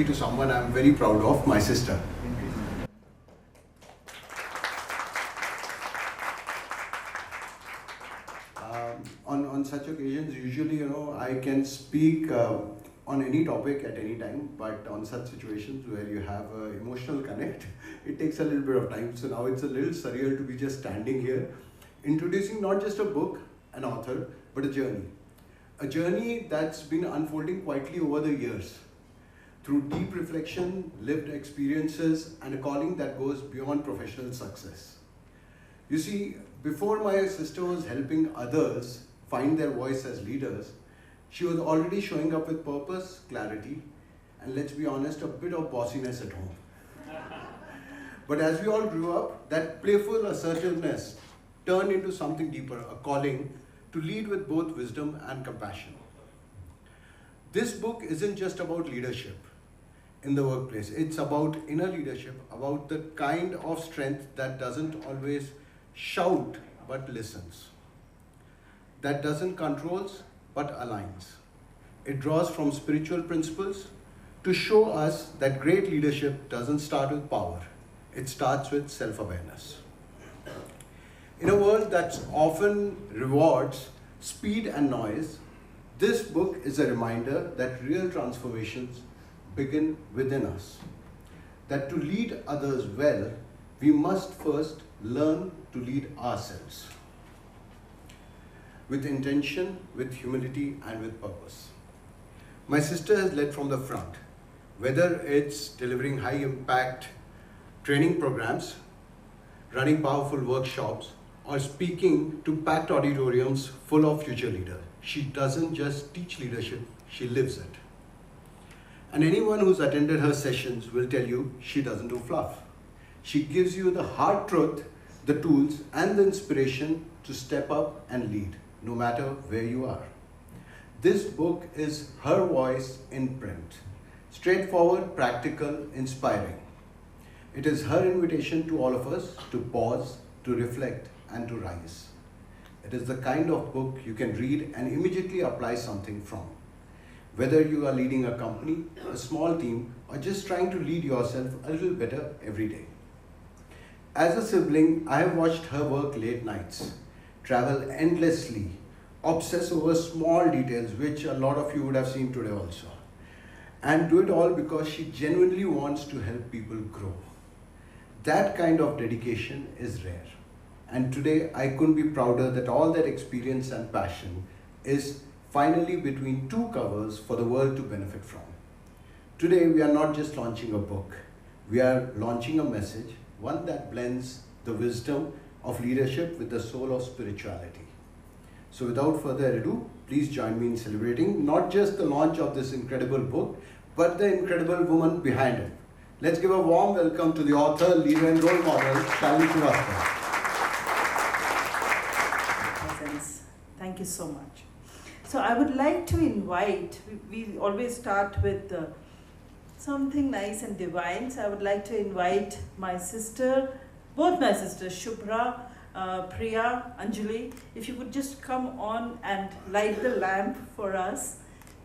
to someone I'm very proud of, my sister. On such occasions, usually, I can speak on any topic at any time, but on such situations where you have an emotional connect, it takes a little bit of time. So now it's a little surreal to be just standing here, introducing not just a book, an author, but a journey. A journey that's been unfolding quietly over the years, through deep reflection, lived experiences, and a calling that goes beyond professional success. You see, before my sister was helping others find their voice as leaders, she was already showing up with purpose, clarity, and let's be honest, a bit of bossiness at home. But as we all grew up, that playful assertiveness turned into something deeper, a calling to lead with both wisdom and compassion. This book isn't just about leadership in the workplace. It's about inner leadership, about the kind of strength that doesn't always shout but listens, that doesn't controls but aligns. It draws from spiritual principles to show us that great leadership doesn't start with power. It starts with self-awareness. In a world that often rewards speed and noise, this book is a reminder that real transformations begin within us. That to lead others well, we must first learn to lead ourselves. With intention, with humility, and with purpose. My sister has led from the front, whether it's delivering high-impact training programs, running powerful workshops, or speaking to packed auditoriums full of future leaders. She doesn't just teach leadership, she lives it. And anyone who's attended her sessions will tell you she doesn't do fluff. She gives you the hard truth, the tools, and the inspiration to step up and lead, no matter where you are. This book is her voice in print. Straightforward, practical, inspiring. It is her invitation to all of us to pause, to reflect, and to rise. It is the kind of book you can read and immediately apply something from. Whether you are leading a company, a small team, or just trying to lead yourself a little better every day. As a sibling, I have watched her work late nights, travel endlessly, obsess over small details, which a lot of you would have seen today also. And do it all because she genuinely wants to help people grow. That kind of dedication is rare. And today, I couldn't be prouder that all that experience and passion is finally between two covers for the world to benefit from. Today, we are not just launching a book. We are launching a message, one that blends the wisdom of leadership with the soul of spirituality. So without further ado, please join me in celebrating not just the launch of this incredible book, but the incredible woman behind it. Let's give a warm welcome to the author, leader and role model, Shalini Srivastava. Thank you so much. So I would like to invite, we always start with something nice and divine. So I would like to invite my sister, both my sisters, Shubhra, Priya, Anjali, if you could just come on and light the lamp for us.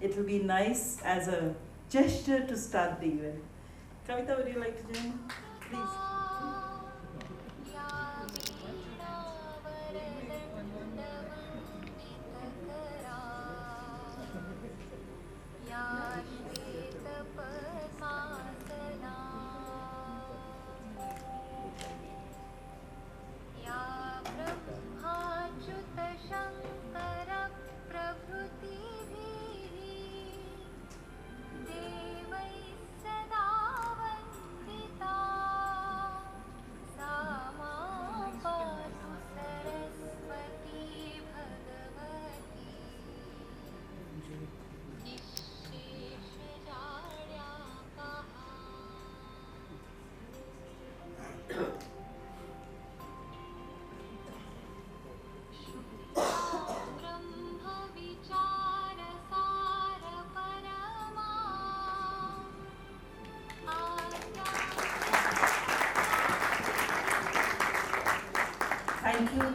It will be nice as a gesture to start the event. Kavita, would you like to join? Please.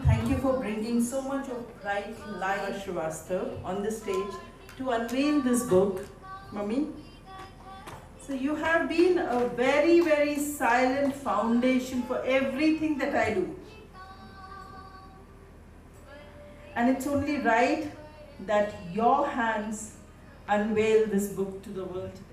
Thank you for bringing so much of bright light, Srivastava, on the stage to unveil this book, Mummy. So you have been a very, very silent foundation for everything that I do. And it's only right that your hands unveil this book to the world today.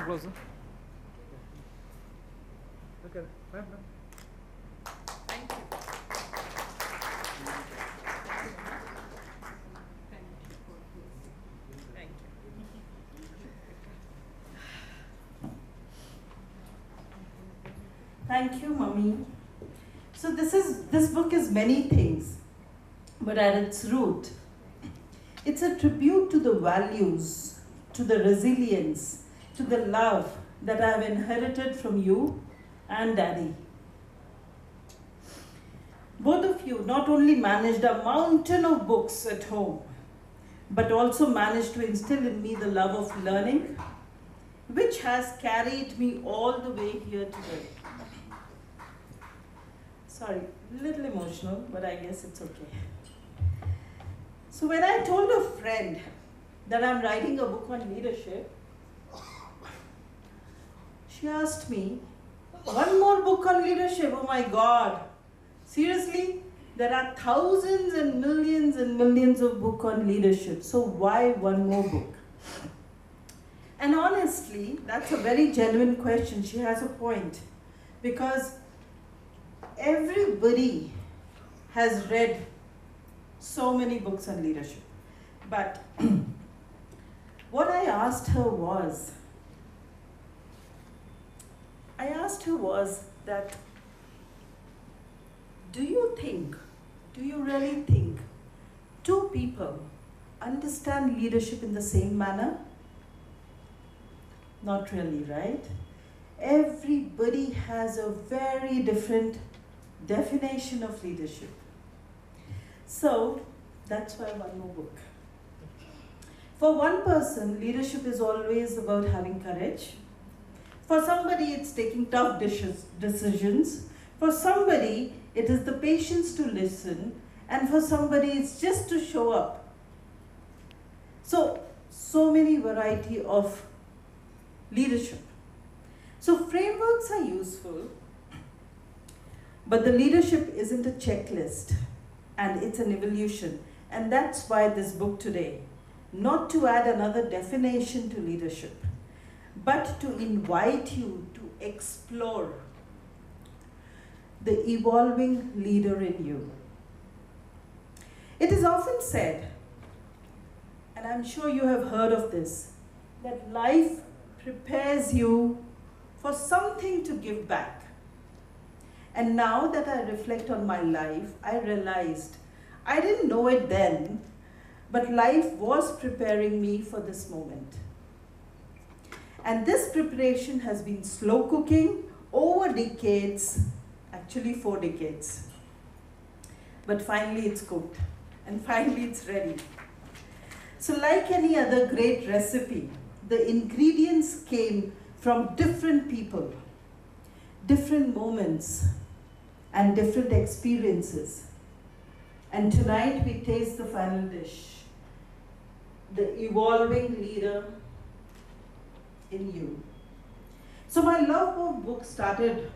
Closer. Okay, ma'am. Thank you. Thank you. Thank you, Mummy. So this book is many things, but at its root, it's a tribute to the values, to the resilience, to the love that I have inherited from you and Daddy. Both of you not only managed a mountain of books at home, but also managed to instill in me the love of learning, which has carried me all the way here today. Sorry, a little emotional, but I guess it's okay. So when I told a friend that I'm writing a book on leadership, she asked me, one more book on leadership? Oh my God. Seriously? There are thousands and millions of books on leadership. So why one more book? And honestly, that's a very genuine question. She has a point. Because everybody has read so many books on leadership. But what I asked her was that, do you really think two people understand leadership in the same manner? Not really, right? Everybody has a very different definition of leadership. So that's why one more book. For one person, leadership is always about having courage. For somebody, it's taking tough decisions. For somebody, it is the patience to listen. And for somebody, it's just to show up. So many variety of leadership. So frameworks are useful, but the leadership isn't a checklist, and it's an evolution. And that's why this book today, not to add another definition to leadership, but to invite you to explore the evolving leader in you. It is often said, and I'm sure you have heard of this, that life prepares you for something to give back. And now that I reflect on my life, I realized I didn't know it then, but life was preparing me for this moment. And this preparation has been slow cooking over decades, actually 4 decades. But finally it's cooked, and finally it's ready. So like any other great recipe, the ingredients came from different people, different moments, and different experiences. And tonight we taste the final dish, the evolving leader in you. So my love of books started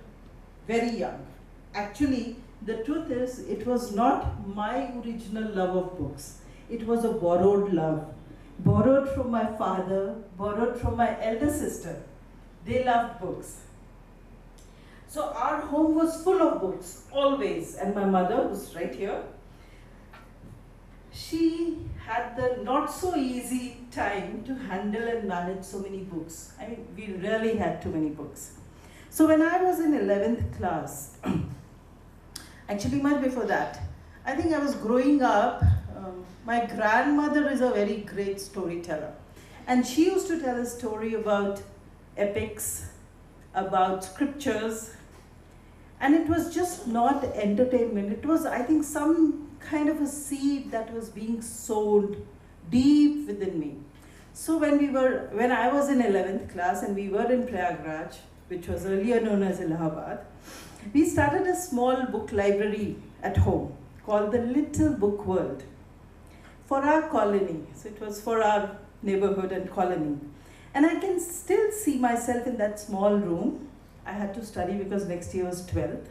very young. Actually, the truth is, it was not my original love of books. It was a borrowed love. Borrowed from my father, borrowed from my elder sister. They loved books. So our home was full of books, always. And my mother, who's right here, she had the not so easy time to handle and manage so many books. I mean, we really had too many books. So when I was in 11th class, actually much before that, I think I was growing up. My grandmother is a very great storyteller. And she used to tell a story about epics, about scriptures, and it was just not entertainment. It was, I think, some kind of a seed that was being sown deep within me. So when I was in 11th class and we were in Prayagraj, which was earlier known as Allahabad, we started a small book library at home called the Little Book World for our colony. So it was for our neighborhood and colony. And I can still see myself in that small room. I had to study because next year was 12th.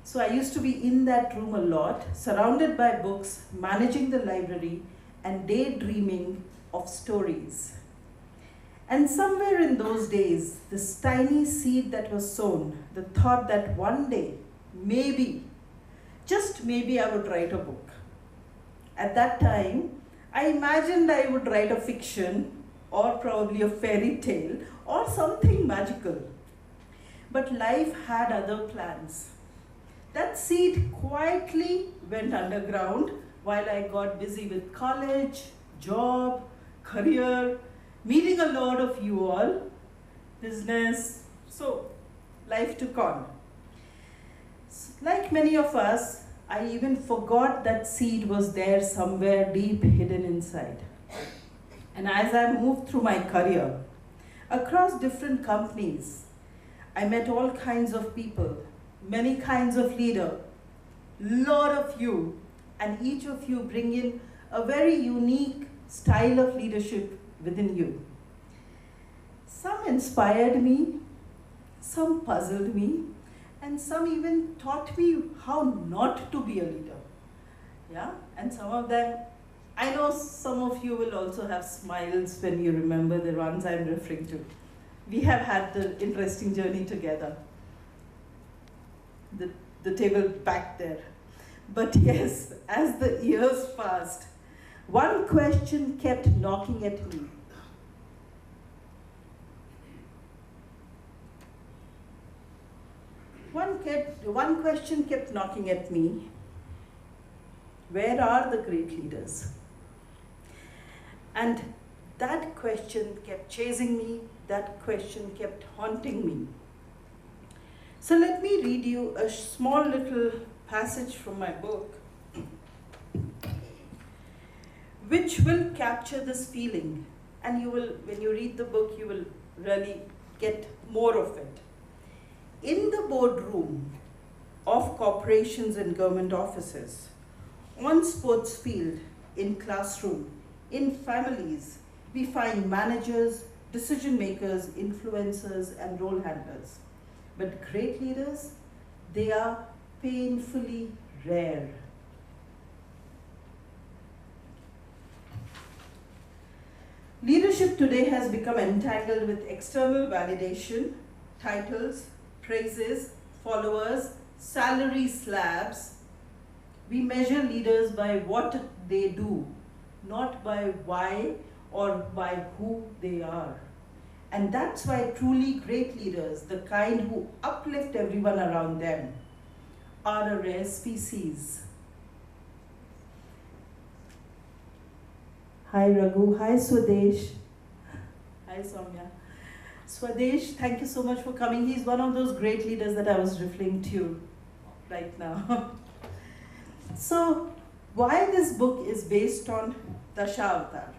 So I used to be in that room a lot, surrounded by books, managing the library, and daydreaming of stories. And somewhere in those days, this tiny seed that was sown, the thought that one day, maybe, just maybe I would write a book. At that time, I imagined I would write a fiction or probably a fairy tale or something magical. But life had other plans. That seed quietly went underground while I got busy with college, job, career, meeting a lot of you all, business, so life took on. Like many of us, I even forgot that seed was there somewhere deep hidden inside. And as I moved through my career, across different companies, I met all kinds of people, many kinds of leaders, lot of you, and each of you bring in a very unique style of leadership within you. Some inspired me, some puzzled me, and some even taught me how not to be a leader. Yeah, and some of them, I know some of you will also have smiles when you remember the ones I'm referring to. We have had the interesting journey together. The table back there. But yes, as the years passed, one question kept knocking at me. One question kept knocking at me. Where are the great leaders? And that question kept chasing me, that question kept haunting me. So let me read you a small little passage from my book, which will capture this feeling. And you will, when you read the book, you will really get more of it. In the boardroom of corporations and government offices, on sports field, in classroom, in families, we find managers, decision makers, influencers, and role handlers. But great leaders, they are painfully rare. Leadership today has become entangled with external validation, titles, praises, followers, salary slabs. We measure leaders by what they do, not by why or by who they are. And that's why truly great leaders, the kind who uplift everyone around them, are a rare species. Hi Raghu, hi Swadesh. Hi Soumya. Swadesh, thank you so much for coming. He's one of those great leaders that I was referring to right now. So, why this book is based on Dashavtar?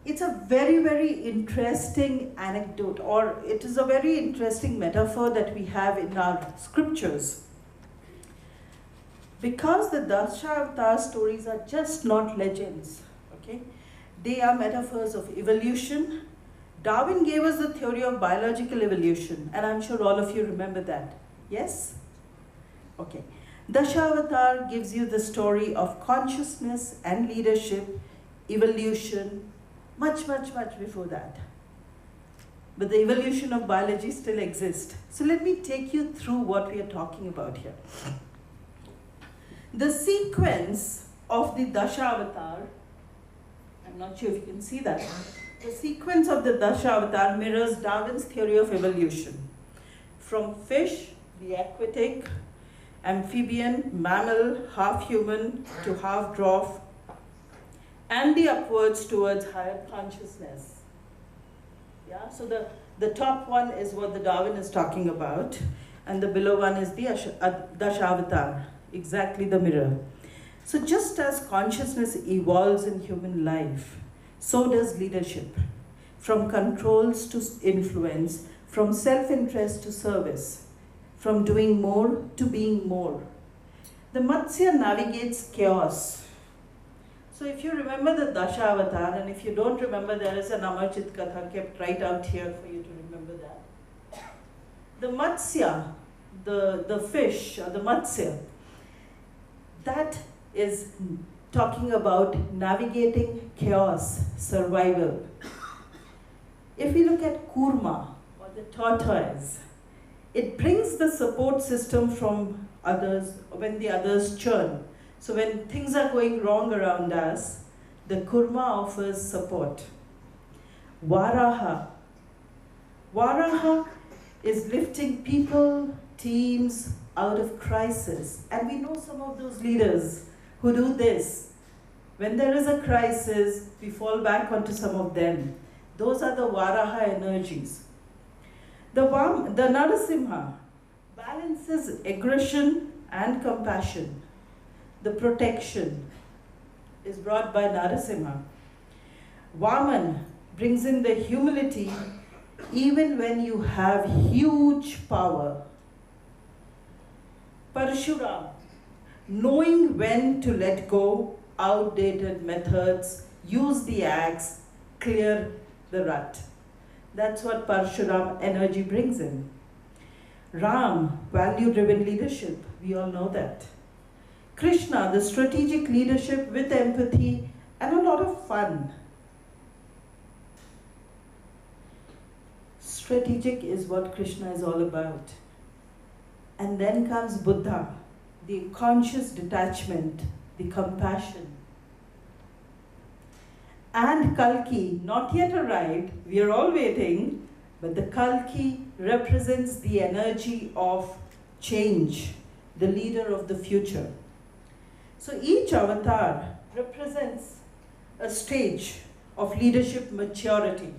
It's a very, very interesting anecdote, or it is a very interesting metaphor that we have in our scriptures. Because the Dashavtar stories are just not legends, okay? They are metaphors of evolution. Darwin gave us the theory of biological evolution, and I'm sure all of you remember that. Yes? Okay. Dashavtar gives you the story of consciousness and leadership, evolution, much, much, much before that. But the evolution of biology still exists. So let me take you through what we are talking about here. The sequence of the Dashavtar, I'm not sure if you can see that. The sequence of the Dashavtar mirrors Darwin's theory of evolution. From fish, the aquatic, amphibian, mammal, half human to half dwarf, and the upwards towards higher consciousness. Yeah, so the top one is what the Darwin is talking about, and the below one is the Dashavtar, exactly the mirror. So just as consciousness evolves in human life, so does leadership. From controls to influence, from self-interest to service, from doing more to being more. The Matsya navigates chaos. So if you remember the Dashavtar, and if you don't remember, there is an Amarjit Katha kept right out here for you to remember that. The Matsya, the fish, or the Matsya, that is talking about navigating chaos, survival. If we look at Kurma, or the tortoise, it brings the support system from others when the others churn. So when things are going wrong around us, the Kurma offers support. Varaha. Varaha is lifting people, teams out of crisis. And we know some of those leaders who do this. When there is a crisis, we fall back onto some of them. Those are the Varaha energies. The Narasimha balances aggression and compassion. The protection is brought by Narasimha. Vaman brings in the humility even when you have huge power. Parshuram, knowing when to let go outdated methods, use the axe, clear the rut. That's what Parshuram energy brings in. Ram, value-driven leadership, we all know that. Krishna, the strategic leadership with empathy and a lot of fun. Strategic is what Krishna is all about. And then comes Buddha, the conscious detachment, the compassion. And Kalki, not yet arrived, we are all waiting, but the Kalki represents the energy of change, the leader of the future. So each avatar represents a stage of leadership maturity,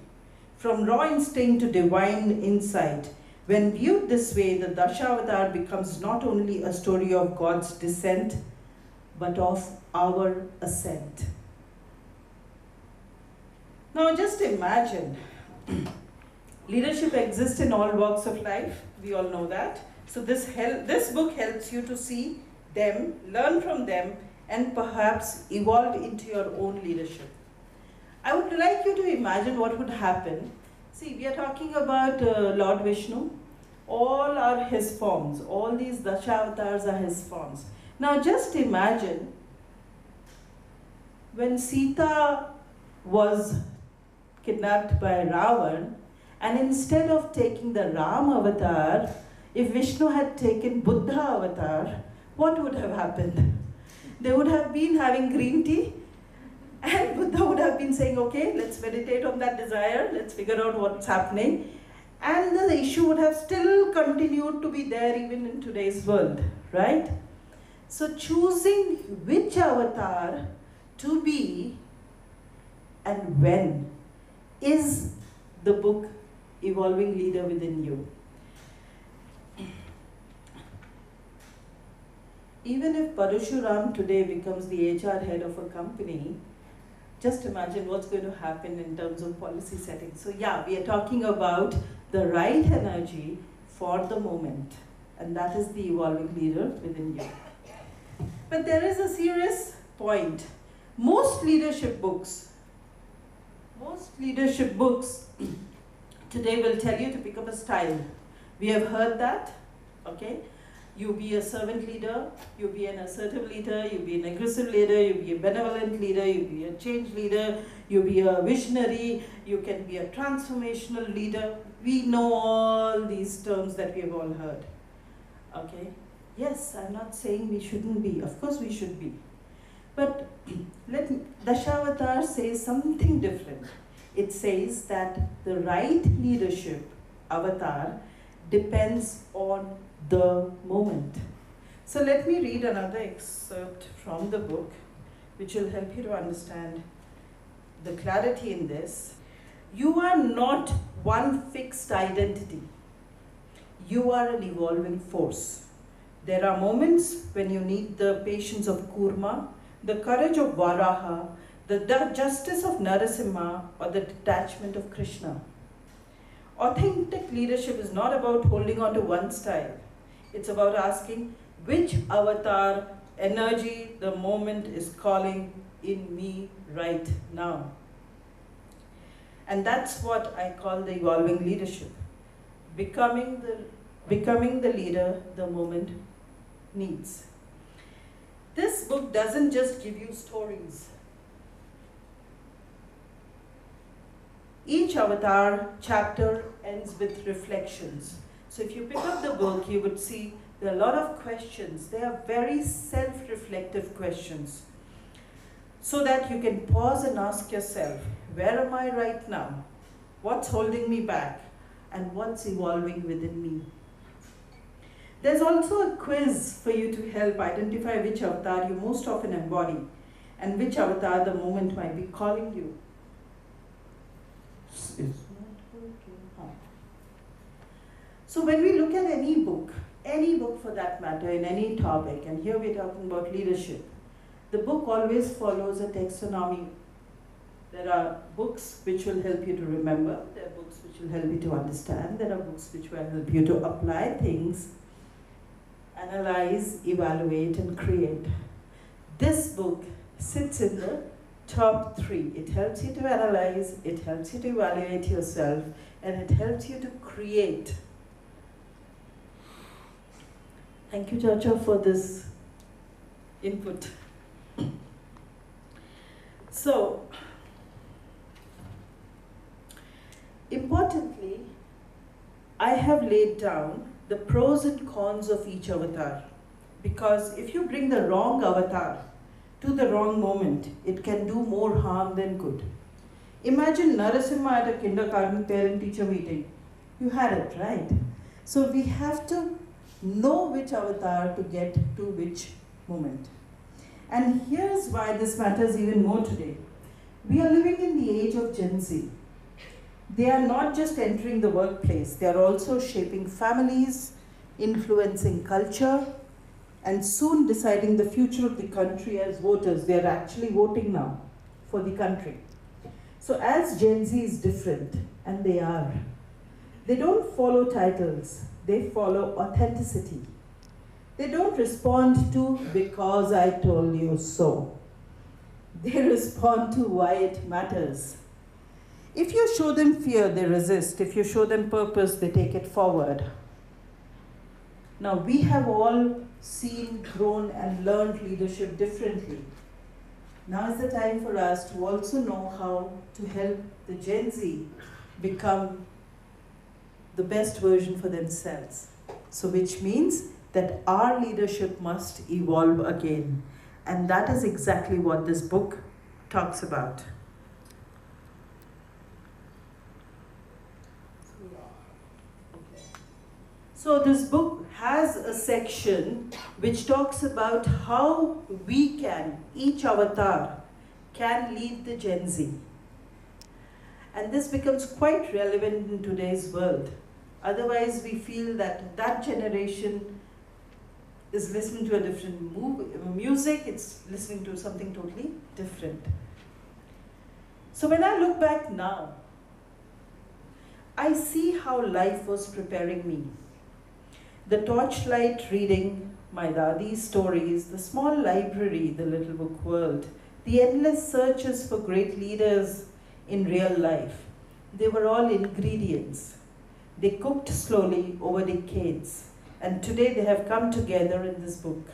from raw instinct to divine insight. When viewed this way, the Dashavtar becomes not only a story of God's descent, but of our ascent. Now just imagine, leadership exists in all walks of life, we all know that. So this book helps you to see them, learn from them, and perhaps evolve into your own leadership. I would like you to imagine what would happen. See, we are talking about Lord Vishnu. All are his forms. All these Dashavatars are his forms. Now just imagine when Sita was kidnapped by Ravan, and instead of taking the Ram avatar, if Vishnu had taken Buddha avatar, what would have happened? They would have been having green tea, and Buddha would have been saying, okay, let's meditate on that desire, let's figure out what's happening. And the issue would have still continued to be there even in today's world, right? So choosing which avatar to be and when is the book Evolving Leader Within You. Even if Parashuram today becomes the HR head of a company, just imagine what's going to happen in terms of policy setting. So yeah, we are talking about the right energy for the moment, and that is the evolving leader within you. But there is a serious point. Most leadership books today will tell you to pick up a style. We have heard that, okay? You be a servant leader, you be an assertive leader, you be an aggressive leader, you be a benevolent leader, you be a change leader, you be a visionary, you can be a transformational leader. We know all these terms that we have all heard, okay? Yes, I'm not saying we shouldn't be, of course we should be. But Dashavtar says something different. It says that the right leadership avatar depends on the moment. So let me read another excerpt from the book, which will help you to understand the clarity in this. You are not one fixed identity. You are an evolving force. There are moments when you need the patience of Kurma, the courage of Varaha, the justice of Narasimha, or the detachment of Krishna. Authentic leadership is not about holding on to one style. It's about asking which avatar energy the moment is calling in me right now. And that's what I call the evolving leadership. Becoming the leader the moment needs. This book doesn't just give you stories. Each avatar chapter ends with reflections. So if you pick up the book, you would see there are a lot of questions. They are very self-reflective questions. So that you can pause and ask yourself, where am I right now? What's holding me back? And what's evolving within me? There's also a quiz for you to help identify which avatar you most often embody and which avatar the moment might be calling you. It's not working. So when we look at any book for that matter, in any topic, and here we're talking about leadership, the book always follows a taxonomy. There are books which will help you to remember, there are books which will help you to understand, there are books which will help you to apply things, analyze, evaluate, and create. This book sits in the top 3. It helps you to analyze, it helps you to evaluate yourself, and it helps you to create. Thank you, Chacha, for this input. So, importantly, I have laid down the pros and cons of each avatar. Because if you bring the wrong avatar to the wrong moment, it can do more harm than good. Imagine Narasimha at a kindergarten parent-teacher meeting. You had it, right? So we have to know which avatar to get to which moment. And here's why this matters even more today. We are living in the age of Gen Z. They are not just entering the workplace, they are also shaping families, influencing culture, and soon deciding the future of the country as voters. They are actually voting now for the country. So as Gen Z is different, and they are, they don't follow titles, they follow authenticity. They don't respond to because I told you so. They respond to why it matters. If you show them fear, they resist. If you show them purpose, they take it forward. Now, we have all seen, grown, and learned leadership differently. Now is the time for us to also know how to help the Gen Z become the best version for themselves. So which means that our leadership must evolve again. And that is exactly what this book talks about. So this book has a section which talks about how we can, each avatar, can lead the Gen Z. And this becomes quite relevant in today's world. Otherwise, we feel that that generation is listening to a different music, it's listening to something totally different. So when I look back now, I see how life was preparing me. The torchlight reading my Dadi's stories, the small library, the little book world, the endless searches for great leaders in real life, they were all ingredients. They cooked slowly over decades, and today they have come together in this book.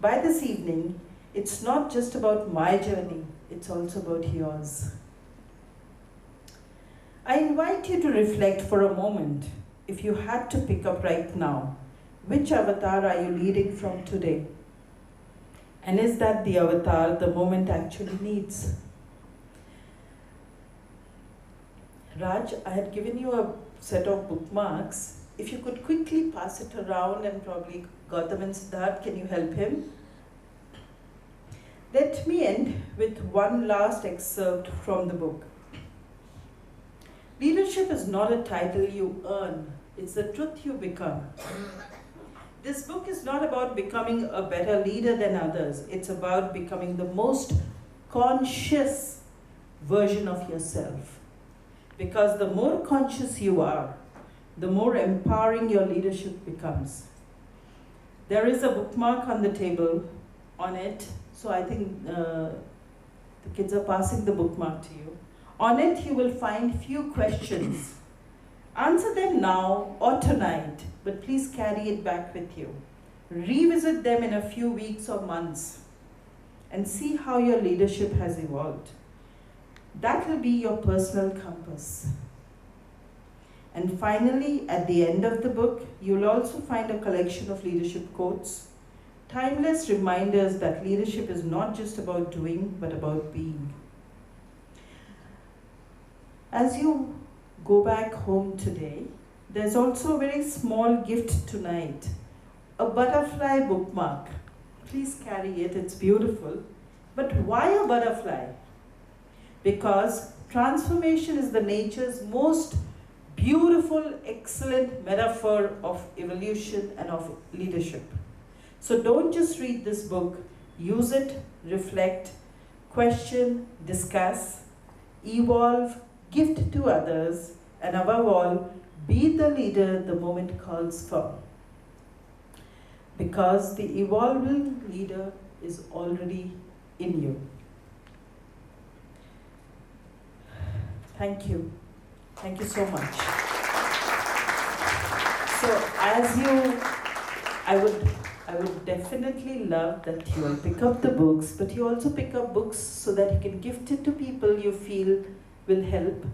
By this evening, it's not just about my journey, it's also about yours. I invite you to reflect for a moment. If you had to pick up right now, which avatar are you leading from today? And is that the avatar the moment actually needs? Raj, I had given you a set of bookmarks. If you could quickly pass it around, and probably Gautam and Siddharth, can you help him? Let me end with one last excerpt from the book. Leadership is not a title you earn, it's the truth you become. This book is not about becoming a better leader than others, it's about becoming the most conscious version of yourself. Because the more conscious you are, the more empowering your leadership becomes. There is a bookmark on the table on it, so I think the kids are passing the bookmark to you. On it, you will find few questions. Answer them now or tonight, but please carry it back with you. Revisit them in a few weeks or months and see how your leadership has evolved. That will be your personal compass. And finally, at the end of the book, you'll also find a collection of leadership quotes, timeless reminders that leadership is not just about doing, but about being. As you go back home today, there's also a very small gift tonight, a butterfly bookmark. Please carry it, it's beautiful. But why a butterfly? Because transformation is the nature's most beautiful, excellent metaphor of evolution and of leadership. So don't just read this book, use it, reflect, question, discuss, evolve, gift to others, and above all, be the leader the moment calls for. Because the evolving leader is already in you. Thank you. Thank you so much. So I would definitely love that you all pick up the books, but you also pick up books so that you can gift it to people you feel will help.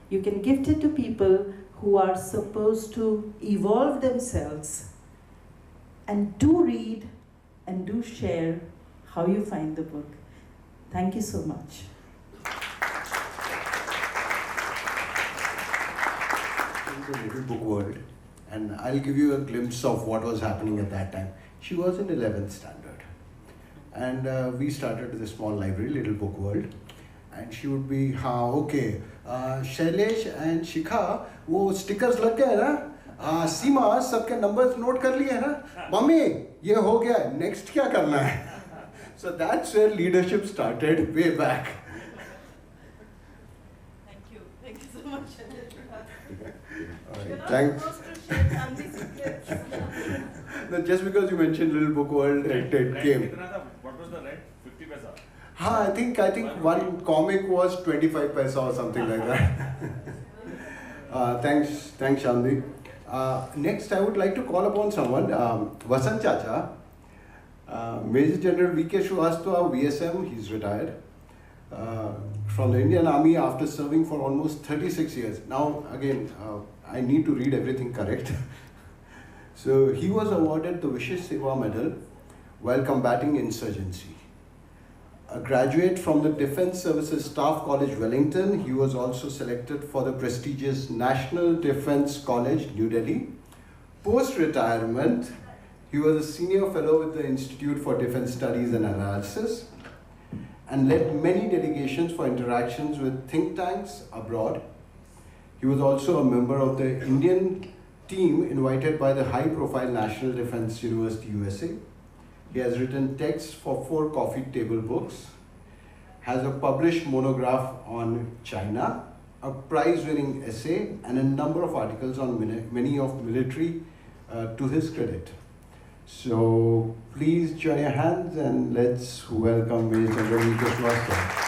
You can gift it to people who are supposed to evolve themselves, and do read and do share how you find the book. Thank you so much. In the little book world, and I'll give you a glimpse of what was happening at that time. She was in 11th standard, and we started the small library, Little Book World, and she would be, okay, Shailesh and Shikha, वो stickers लग गए ना, सीमा सबके numbers note कर लिए ना, mummy ये हो गया, next क्या करना है? So that's where leadership started way back. Thank you so much. All right, thanks. No, just because you mentioned Little Book World, it came. What was the rent? 50 paisa? I think one comic was 25 paisa or something like that. Thanks, Shalini. Next, I would like to call upon someone, Vasant Chacha, Major General V.K. Srivastava, VSM, he's retired, from the Indian Army after serving for almost 36 years. Now, again, I need to read everything correct. So, he was awarded the Vishesh Seva Medal while combating insurgency. A graduate from the Defence Services Staff College, Wellington, he was also selected for the prestigious National Defence College, New Delhi. Post-retirement, he was a senior fellow with the Institute for Defence Studies and Analysis and led many delegations for interactions with think tanks abroad. He was also a member of the Indian team invited by the high-profile National Defence University, USA. He has written texts for 4 coffee table books, has a published monograph on China, a prize-winning essay, and a number of articles on many of military to his credit. So please join your hands and let's welcome Major General V.K. Srivastava.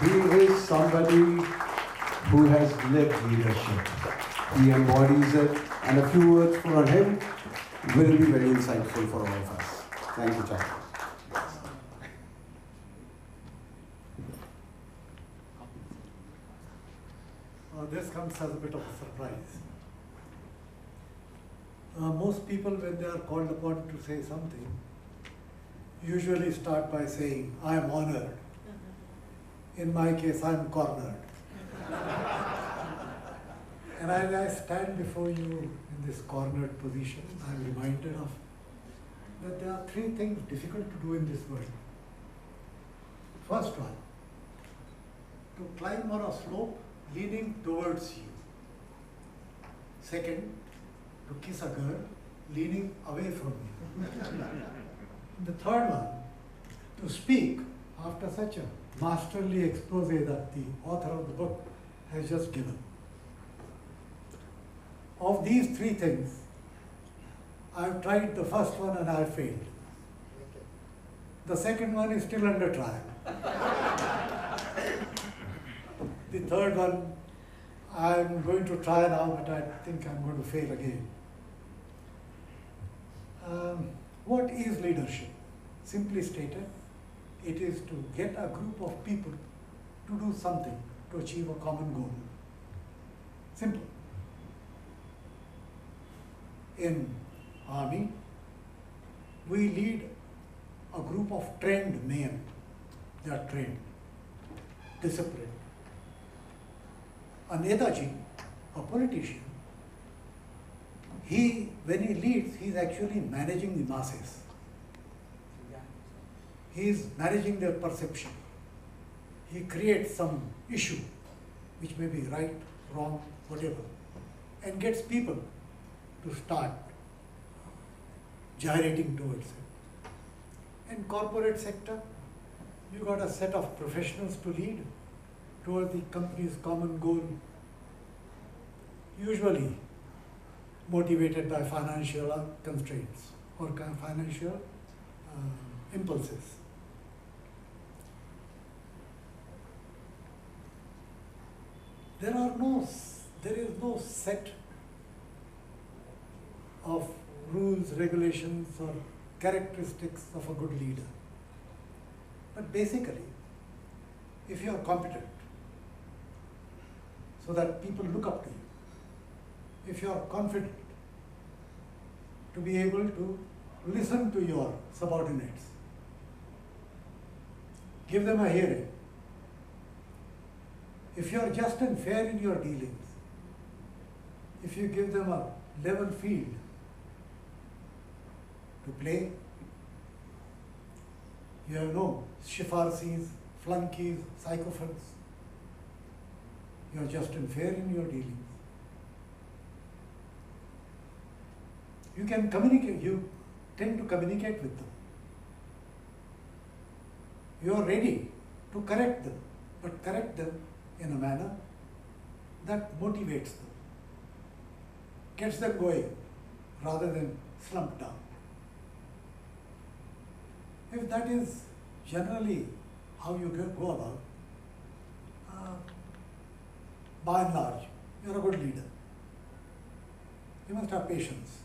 He is somebody who has lived leadership. He embodies it, and a few words from him will be very insightful for all of us. Thank you, Chacha. This comes as a bit of a surprise. Most people, when they are called upon to say something, usually start by saying, I am honored. In my case, I am cornered. And as I stand before you in this cornered position, I am reminded of that there are three things difficult to do in this world. First one, to climb on a slope leaning towards you. Second, to kiss a girl leaning away from you. The third one, to speak after such a masterly expose that the author of the book has just given. Of these three things, I've tried the first one and I failed. The second one is still under trial. The third one, I'm going to try now, but I think I'm going to fail again. What is leadership? Simply stated, it is to get a group of people to do something to achieve a common goal. Simple. In army, we lead a group of trained men. They are trained, disciplined. A Netaji, a politician, when he leads, he is actually managing the masses. He is managing their perception. He creates some issue, which may be right, wrong, whatever, and gets people to start gyrating towards it. In corporate sector, you got a set of professionals to lead towards the company's common goal, usually motivated by financial constraints or financial impulses. There is no set of rules, regulations, or characteristics of a good leader. But basically, if you are competent, so that people look up to you, if you are confident to be able to listen to your subordinates, give them a hearing, if you are just and fair in your dealings, if you give them a level field to play, you have no shifarsis, flunkies, sycophants. You are just and fair in your dealings. You can communicate, you tend to communicate with them. You are ready to correct them, but correct them in a manner that motivates them, gets them going, rather than slumped down. If that is generally how you go about, by and large, you're a good leader. You must have patience.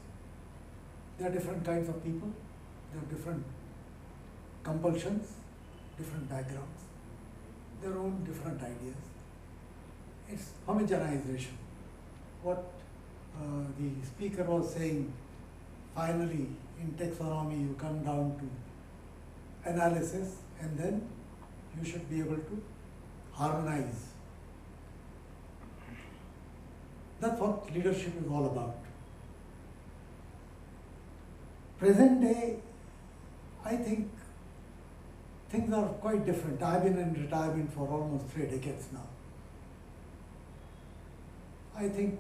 There are different kinds of people, there are different compulsions, different backgrounds, their own different ideas. It's homogenization. What the speaker was saying, finally in taxonomy you come down to analysis and then you should be able to harmonize. That's what leadership is all about. Present day, I think things are quite different. I've been in retirement for almost 3 decades now. I think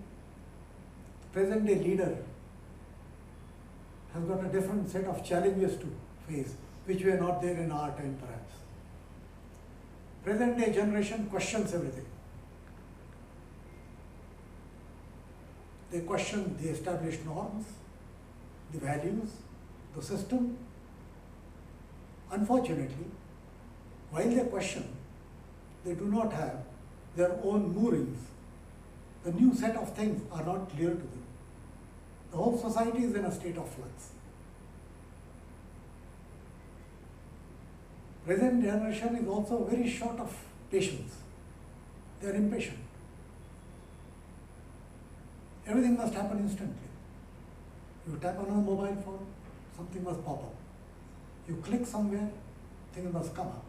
present day leader has got a different set of challenges to face, which were not there in our time perhaps. Present day generation questions everything. They question the established norms, the values, the system. Unfortunately, while they question, they do not have their own moorings. The new set of things are not clear to them. The whole society is in a state of flux. Present generation is also very short of patience. They are impatient. Everything must happen instantly. You tap on a mobile phone, something must pop up. You click somewhere, things must come up.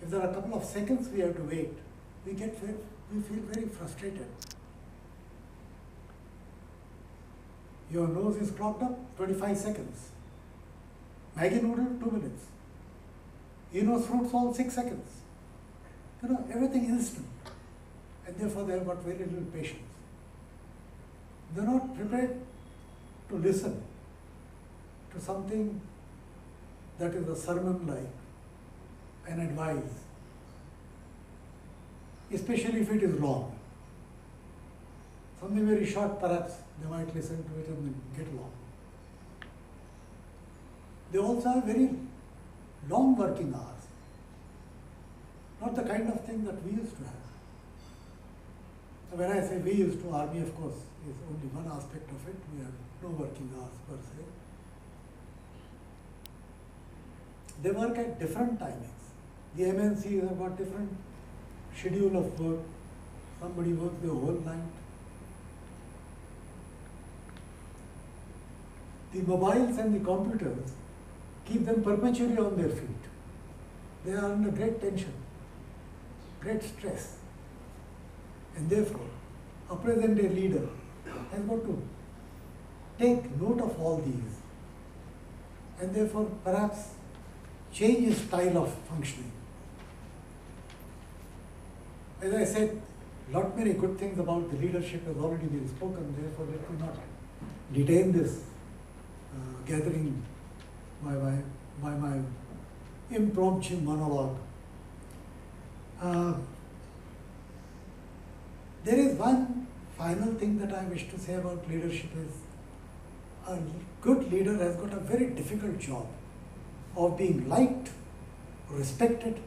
If there are a couple of seconds we have to wait, we feel very frustrated. Your nose is clogged up, 25 seconds. Maggi noodle, 2 minutes. Eno's fruit salt, 6 seconds. Everything instant. And therefore they have got very little patience. They're not prepared to listen to something that is a sermon-like and advice, especially if it is long. Something very short, perhaps they might listen to it and then get along. They also have very long working hours, not the kind of thing that we used to have. So when I say we used to, army of course is only one aspect of it. We have no working hours per se. They work at different timings. The MNCs have got different schedule of work. Somebody works the whole night. The mobiles and the computers keep them perpetually on their feet. They are under great tension, great stress. And therefore, a present-day leader has got to take note of all these and therefore perhaps change his style of functioning. As I said, lot many good things about the leadership has already been spoken, therefore let me not detain this gathering by my impromptu monologue. There is one final thing that I wish to say about leadership is a good leader has got a very difficult job of being liked, respected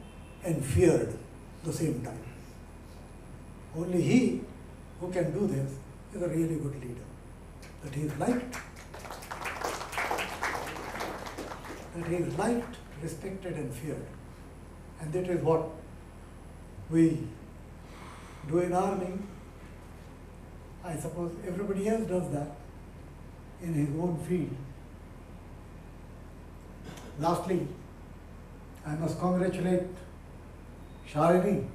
and feared at the same time. Only he who can do this is a really good leader. That he is liked, respected and feared. And that is what we do in army. I suppose everybody else does that in his own field. Lastly, I must congratulate Shalini,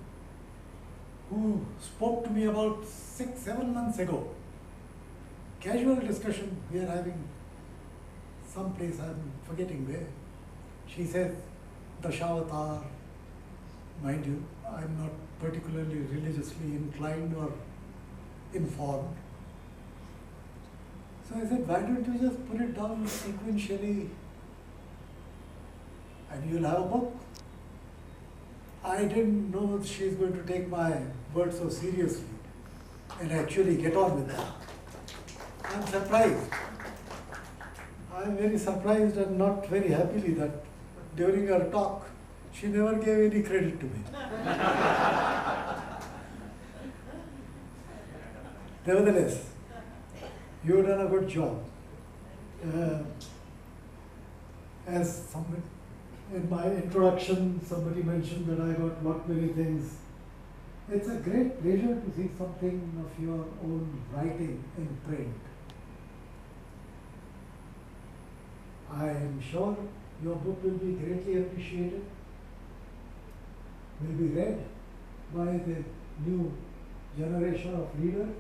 who spoke to me about 6-7 months ago. Casual discussion we are having someplace, I'm forgetting where. She says, Dashavtar, mind you, I'm not particularly religiously inclined or informed. So I said, why don't you just put it down sequentially and you'll have a book? I didn't know she's going to take my word so seriously and actually get on with that. I'm surprised. I'm very surprised and not very happily that during her talk, she never gave any credit to me. Nevertheless, you've done a good job. As somebody, in my introduction, somebody mentioned that I got not many things. It's a great pleasure to see something of your own writing in print. I am sure your book will be greatly appreciated, will be read by the new generation of leaders,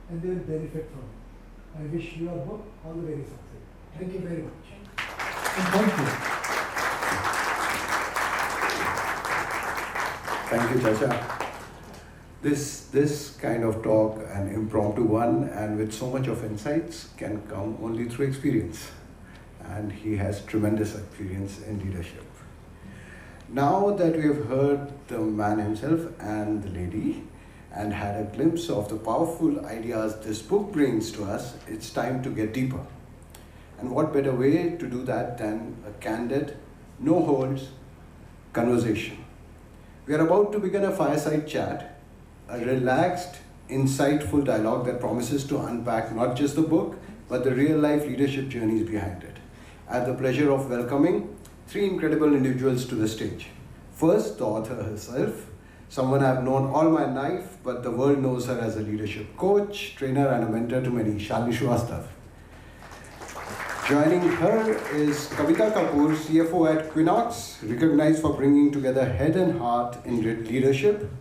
and they will benefit from it. I wish your book all the very success. Thank you very much. And thank you. Thank you, Chacha. This kind of talk, an impromptu one, and with so much of insights, can come only through experience. And he has tremendous experience in leadership. Now that we have heard the man himself and the lady, and had a glimpse of the powerful ideas this book brings to us, it's time to get deeper. And what better way to do that than a candid, no holds conversation. We are about to begin a fireside chat, a relaxed, insightful dialogue that promises to unpack not just the book, but the real life leadership journeys behind it. I have the pleasure of welcoming three incredible individuals to the stage. First, the author herself, someone I've known all my life, but the world knows her as a leadership coach, trainer, and a mentor to many, Shalini Srivastava. Joining her is Kavita Kapoor, CFO at Quinox, recognized for bringing together head and heart in leadership.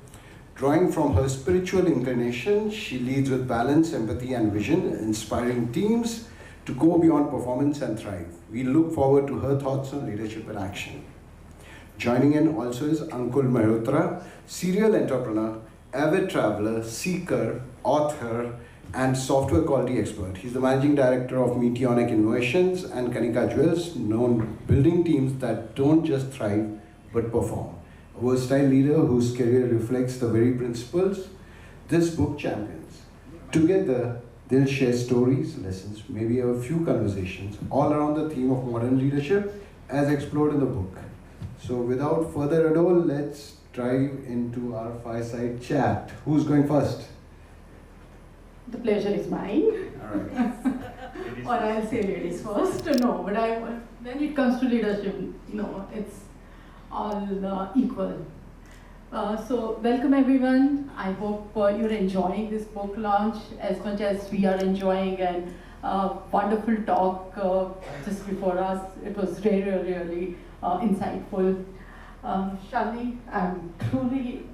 Drawing from her spiritual inclination, she leads with balance, empathy, and vision, inspiring teams to go beyond performance and thrive. We look forward to her thoughts on leadership and action. Joining in also is Ankul Mehrotra, serial entrepreneur, avid traveler, seeker, author, and software quality expert. He's the managing director of Meteonic Innovations and Kanika Jewels, known building teams that don't just thrive but perform. A versatile leader whose career reflects the very principles this book champions. Together, they'll share stories, lessons, maybe a few conversations, all around the theme of modern leadership as explored in the book. So without further ado, let's dive into our fireside chat. Who's going first? The pleasure is mine. All right. Or I'll say ladies first. No, but when it comes to leadership, it's all equal. So welcome everyone. I hope you're enjoying this book launch as much as we are enjoying, and wonderful talk just before us. It was really insightful. Shalini, I'm truly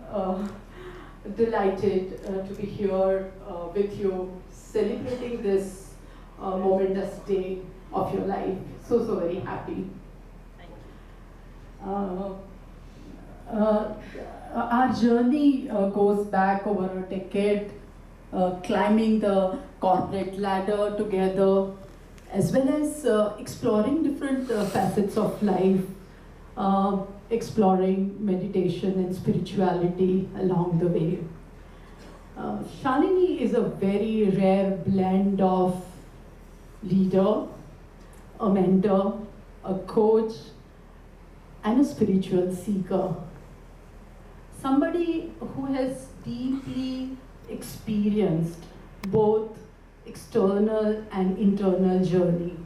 delighted to be here with you, celebrating this momentous day of your life. So very happy. Our journey goes back over a decade, climbing the corporate ladder together, as well as exploring different facets of life, exploring meditation and spirituality along the way. Shalini is a very rare blend of leader, a mentor, a coach, and a spiritual seeker. Somebody who has deeply experienced both external and internal journey.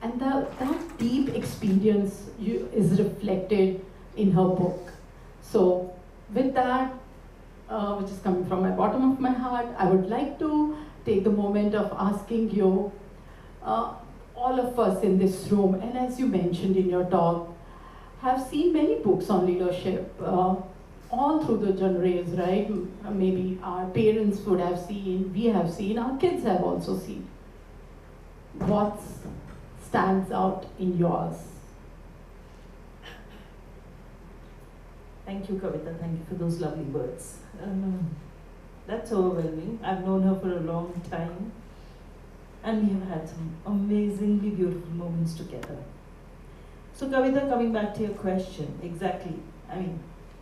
And that deep experience is reflected in her book. So with that, which is coming from my bottom of my heart, I would like to take the moment of asking you, all of us in this room, and as you mentioned in your talk, have seen many books on leadership, all through the genres, right? Maybe our parents would have seen, we have seen, our kids have also seen. What stands out in yours? Thank you, Kavita. Thank you for those lovely words. That's overwhelming. I've known her for a long time, and we have had some amazingly beautiful moments together. So, Kavita, coming back to your question, exactly.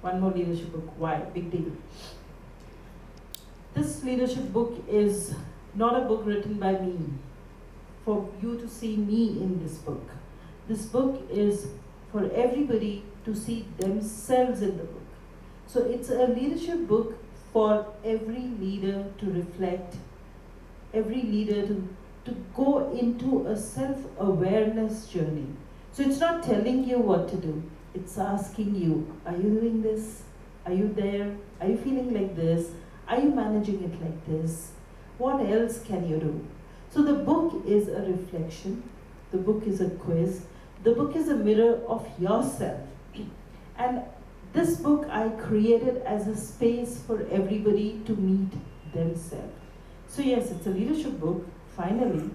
One more leadership book. Why? Big deal. This leadership book is not a book written by me for you to see me in this book. This book is for everybody to see themselves in the book. So it's a leadership book for every leader to reflect, every leader to go into a self-awareness journey. So it's not telling you what to do, it's asking you, are you doing this? Are you there? Are you feeling like this? Are you managing it like this? What else can you do? So the book is a reflection, the book is a quiz, the book is a mirror of yourself. And this book I created as a space for everybody to meet themselves. So yes, it's a leadership book, finally,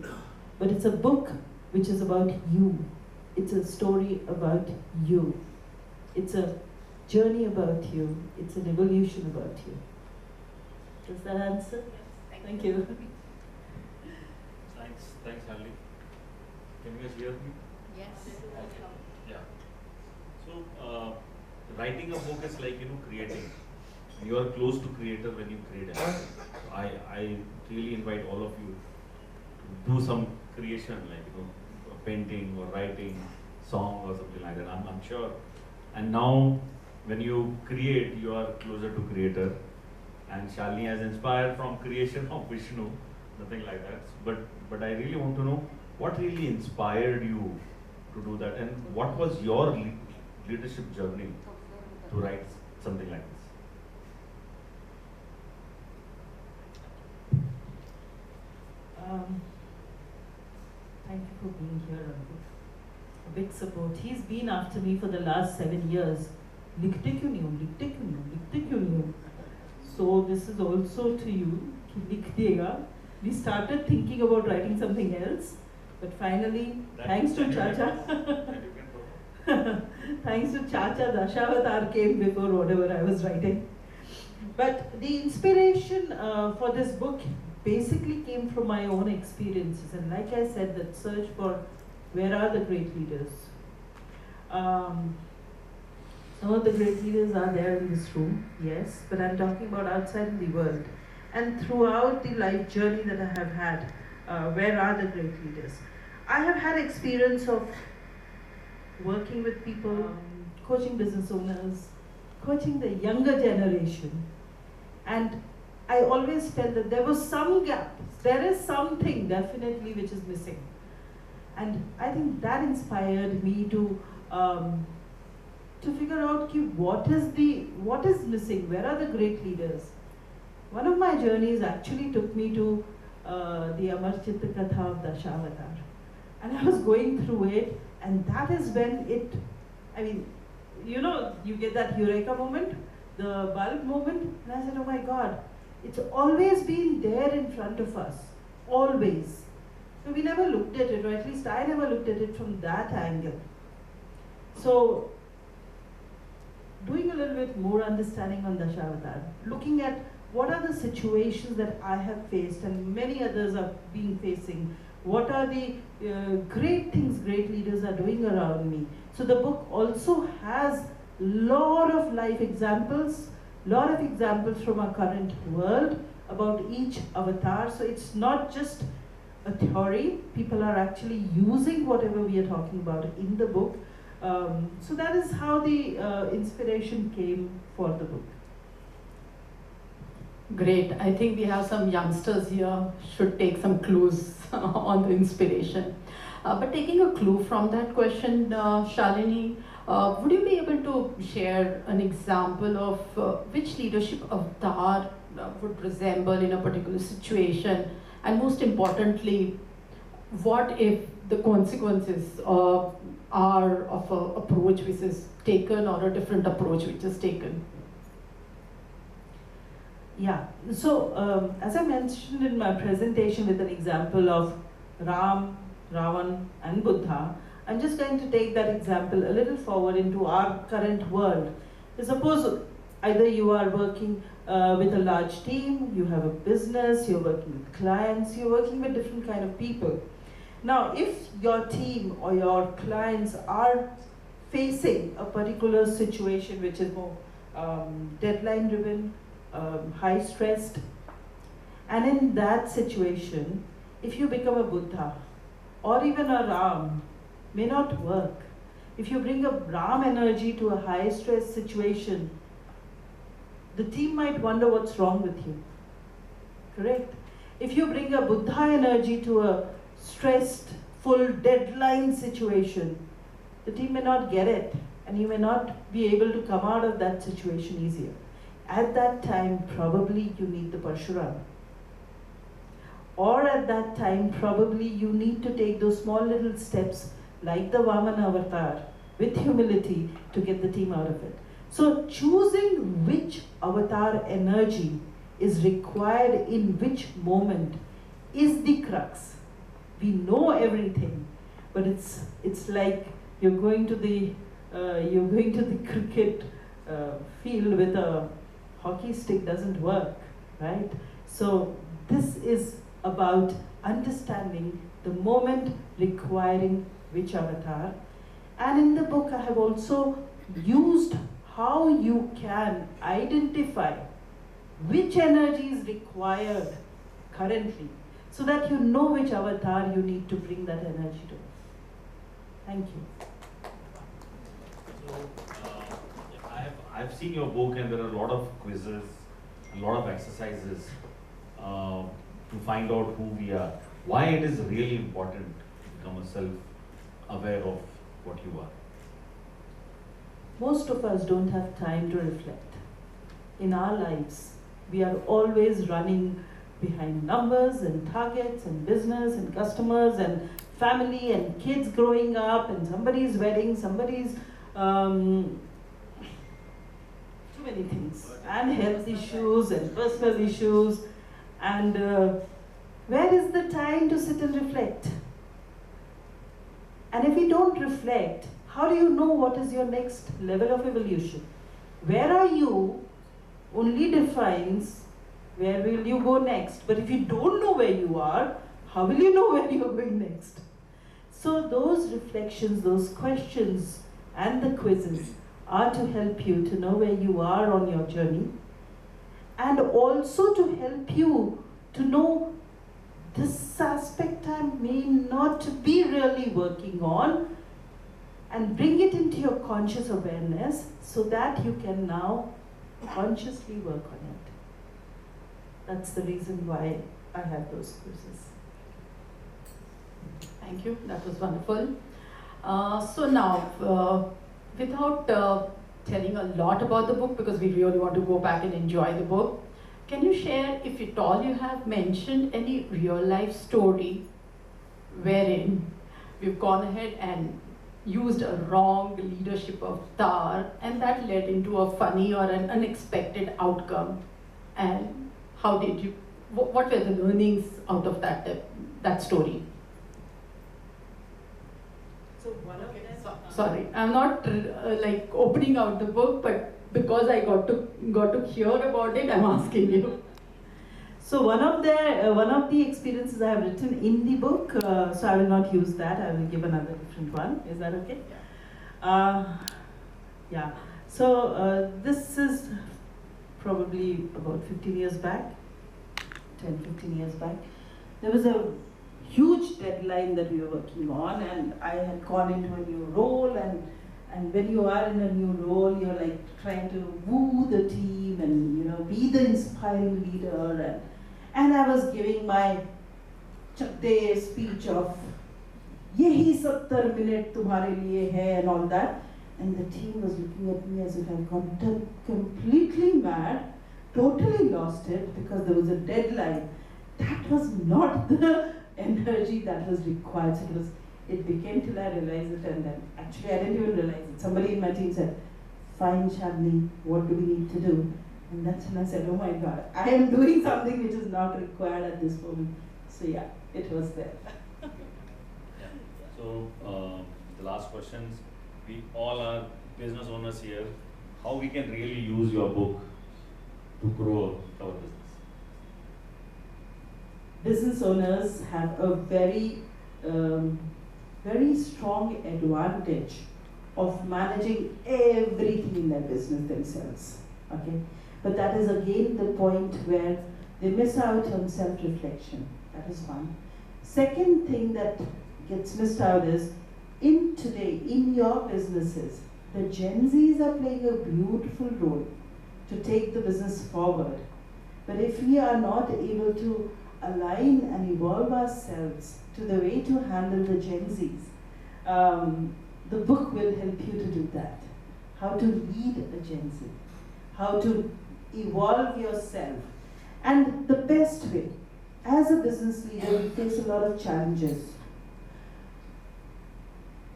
but it's a book which is about you. It's a story about you. It's a journey about you. It's an evolution about you. Does that answer? Yes, Thank you. Thanks, Shalini. Can you guys hear me? Yes. Yeah. So, writing a book is like, creating. You are close to creator when you create it. So I really invite all of you to do some creation, like, a painting or writing, song or something like that. I'm sure. And now, when you create, you are closer to creator. And Shalini has inspired from creation of Vishnu, nothing like that. But I really want to know what really inspired you to do that, and what was your leadership journey to write something like this? Thank you for being here, Ankur. A big support. He's been after me for the last 7 years. लिखते क्यों नहीं हो? लिखते क्यों नहीं हो? लिखते क्यों नहीं हो? So this is also to you कि लिख देगा, we started thinking about writing something else, but finally, thanks to Chacha, thanks to Chacha, Dashavtar came before whatever I was writing. But the inspiration for this book basically came from my own experiences, and like I said, that search for where are the great leaders. Some of the great leaders are there in this room, yes, but I'm talking about outside in the world. And throughout the life journey that I have had, where are the great leaders? I have had experience of working with people, coaching business owners, coaching the younger generation. And I always felt that there was some gap. There is something definitely which is missing. And I think that inspired me to figure out what is missing, where are the great leaders. One of my journeys actually took me to the Amar Chitta Katha of Dashavtar. And I was going through it, and that is when you get that eureka moment, the bulb moment, and I said, oh my God, it's always been there in front of us, always. So we never looked at it, or at least I never looked at it from that angle. So, doing a little bit more understanding on Dashavtar, looking at what are the situations that I have faced and many others are facing, what are the great things great leaders are doing around me. So the book also has lot of life examples, lot of examples from our current world about each avatar. So it's not just a theory, people are actually using whatever we are talking about in the book. So that is how the inspiration came for the book. Great. I think we have some youngsters here, should take some clues on the inspiration. But taking a clue from that question, Shalini, would you be able to share an example of which leadership avatar would resemble in a particular situation? And most importantly, what if the consequences are of an approach which is taken or a different approach which is taken? Yeah, so as I mentioned in my presentation with an example of Ram, Ravan and Buddha, I'm just going to take that example a little forward into our current world. Suppose either you are working with a large team, you have a business, you're working with clients, you're working with different kind of people. Now, if your team or your clients are facing a particular situation which is more deadline driven, high stressed, and in that situation, if you become a Buddha or even a Ram, may not work. If you bring a Ram energy to a high stress situation, the team might wonder what's wrong with you. Correct? If you bring a Buddha energy to a stressed, full deadline situation, the team may not get it, and you may not be able to come out of that situation easier. At that time, probably you need the Parshuram. Or at that time, probably you need to take those small little steps like the Vamana avatar with humility to get the team out of it. So choosing which avatar energy is required in which moment is the crux. We know everything, but it's like you're going to the cricket field with a hockey stick, doesn't work, right? So this is about understanding the moment requiring which avatar. And in the book I have also used how you can identify which energy is required currently, so that you know which avatar you need to bring that energy to. Thank you. So, I've seen your book, and there are a lot of quizzes, a lot of exercises to find out who we are. Why it is really important to become self-aware of what you are. Most of us don't have time to reflect. In our lives, we are always running behind numbers and targets and business and customers and family and kids growing up and somebody's wedding, somebody's too many things, and health issues and personal issues, and Where is the time to sit and reflect? And if you don't reflect, how do you know what is your next level of evolution? Where are you only defines where will you go next. But if you don't know where you are, how will you know where you are going next? So those reflections, those questions and the quizzes are to help you to know where you are on your journey, and also to help you to know this aspect I may not be really working on, and bring it into your conscious awareness so that you can now consciously work on it. That's the reason why I have those quizzes. Thank you, that was wonderful. So now, without telling a lot about the book, because we really want to go back and enjoy the book, can you share, if at all you have mentioned any real life story wherein we've gone ahead and used a wrong leadership of Tar and that led into a funny or an unexpected outcome? And how did you, what were the learnings out of that story? So one of them, Sorry, I'm not like opening out the book, but because I got to hear about it, I'm asking you. So one of the experiences I have written in the book, so I will not use that. I will give another different one. Is that okay? Yeah. So this is probably about 15 years back, 10, 15 years back. There was a huge deadline that we were working on, and I had gone into a new role, and when you are in a new role, you're like trying to woo the team and be the inspiring leader, and I was giving my chakde speech of yehi 70 minute tumhare liye hai and all that, and the team was looking at me as if I'd gone completely mad, totally lost it because there was a deadline. That was not the energy that was required. So it became till I realized it, and then actually I didn't even realize it. Somebody in my team said, "Fine, Shalini, what do we need to do?" And that's when I said, "Oh my God, I am doing something which is not required at this moment." So yeah, it was there. Yeah. So the last questions, we all are business owners here. How we can really use your book to grow our business? Business owners have a very strong advantage of managing everything in their business themselves. Okay, but that is again the point where they miss out on self-reflection. That is one. Second thing that gets missed out is in your businesses, the Gen Zs are playing a beautiful role to take the business forward. But if we are not able to align and evolve ourselves to the way to handle the Gen Zs, the book will help you to do that. How to lead a Gen Z, how to evolve yourself. And the best way, as a business leader, you face a lot of challenges.